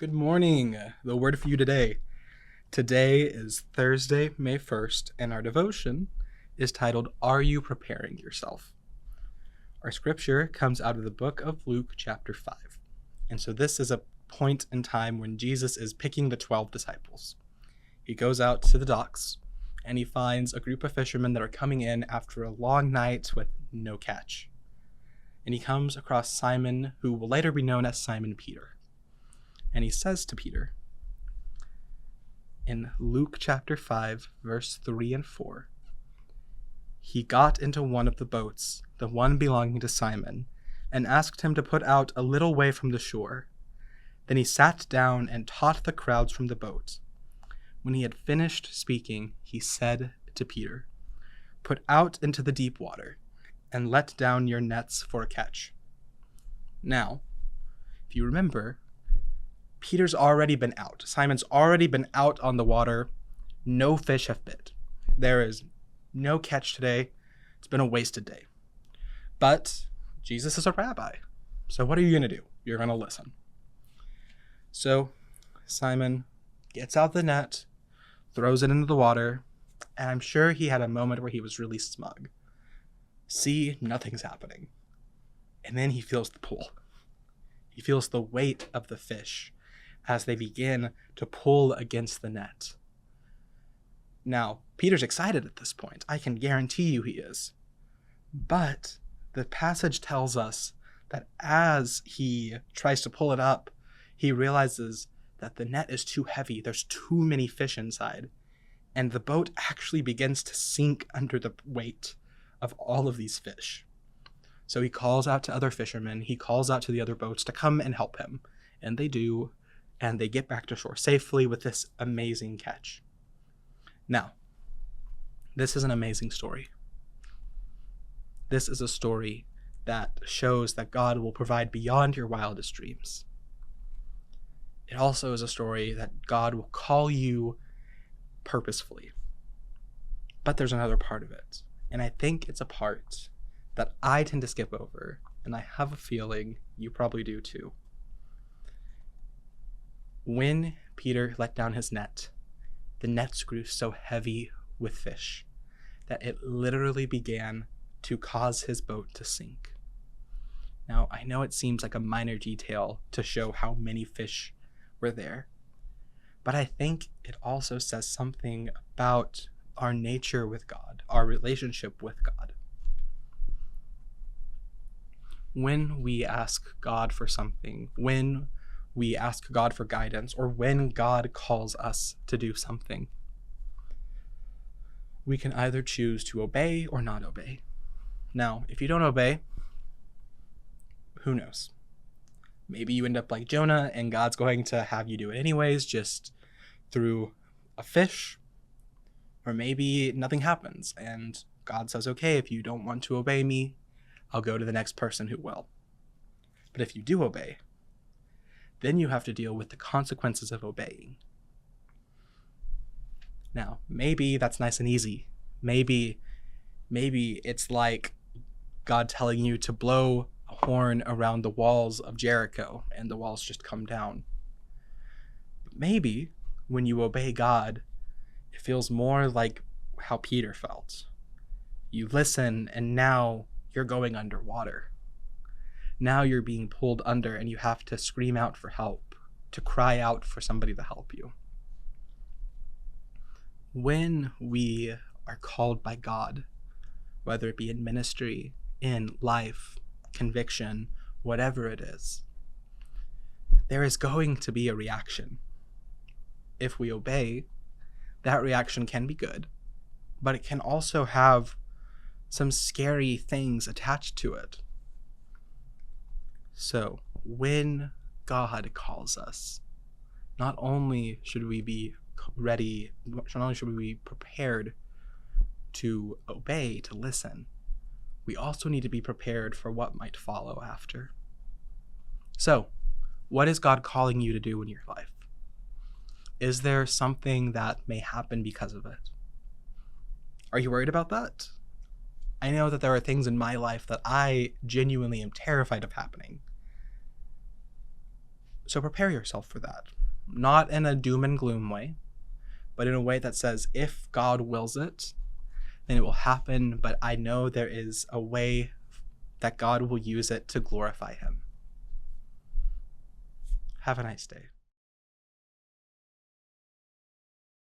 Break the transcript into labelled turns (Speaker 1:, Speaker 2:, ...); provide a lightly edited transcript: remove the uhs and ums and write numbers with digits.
Speaker 1: Good morning. The word for you today. Today is Thursday, May 1st, and our devotion is titled, Are You Preparing Yourself? Our scripture comes out of the book of Luke, chapter 5. And so this is a point in time when Jesus is picking the 12 disciples. He goes out to the docks, and he finds a group of fishermen that are coming in after a long night with no catch. And he comes across Simon, who will later be known as Simon Peter. And he says to Peter, in Luke chapter 5, verse 3 and 4, he got into one of the boats, the one belonging to Simon, and asked him to put out a little way from the shore. Then he sat down and taught the crowds from the boat. When he had finished speaking, he said to Peter, Put out into the deep water, and let down your nets for a catch. Now, if you remember, Peter's already been out. Simon's already been out on the water. No fish have bit. There is no catch today. It's been a wasted day. But Jesus is a rabbi. So what are you going to do? You're going to listen. So Simon gets out the net, throws it into the water, and I'm sure he had a moment where he was really smug. See, nothing's happening. And then he feels the pull. He feels the weight of the fish as they begin to pull against the net. Now, Peter's excited at this point. I can guarantee you he is. But the passage tells us that as he tries to pull it up, he realizes that the net is too heavy. There's too many fish inside. And the boat actually begins to sink under the weight of all of these fish. So he calls out to other fishermen. He calls out to the other boats to come and help him. And they do. And they get back to shore safely with this amazing catch. Now, this is an amazing story. This is a story that shows that God will provide beyond your wildest dreams. It also is a story that God will call you purposefully. But there's another part of it. And I think it's a part that I tend to skip over. And I have a feeling you probably do too. When Peter let down his net, the nets grew so heavy with fish that it literally began to cause his boat to sink. Now, I know it seems like a minor detail to show how many fish were there, but I think it also says something about our nature with God, our relationship with God. When we ask God for something, when we ask God for guidance, or when God calls us to do something, we can either choose to obey or not obey. Now, if you don't obey, who knows? Maybe you end up like Jonah and God's going to have you do it anyways, just through a fish. Or maybe nothing happens and God says, okay, if you don't want to obey me, I'll go to the next person who will. But if you do obey, then you have to deal with the consequences of obeying. Now, maybe that's nice and easy. Maybe it's like God telling you to blow a horn around the walls of Jericho and the walls just come down. But maybe when you obey God, it feels more like how Peter felt. You listen and now you're going underwater. Now you're being pulled under and you have to scream out for help, to cry out for somebody to help you. When we are called by God, whether it be in ministry, in life, conviction, whatever it is, there is going to be a reaction. If we obey, that reaction can be good, but it can also have some scary things attached to it. So, when God calls us, not only should we be ready, not only should we be prepared to obey, to listen, we also need to be prepared for what might follow after. So, what is God calling you to do in your life? Is there something that may happen because of it? Are you worried about that? I know that there are things in my life that I genuinely am terrified of happening. So prepare yourself for that. Not in a doom and gloom way, but in a way that says, if God wills it, then it will happen, but I know there is a way that God will use it to glorify him. Have a nice day.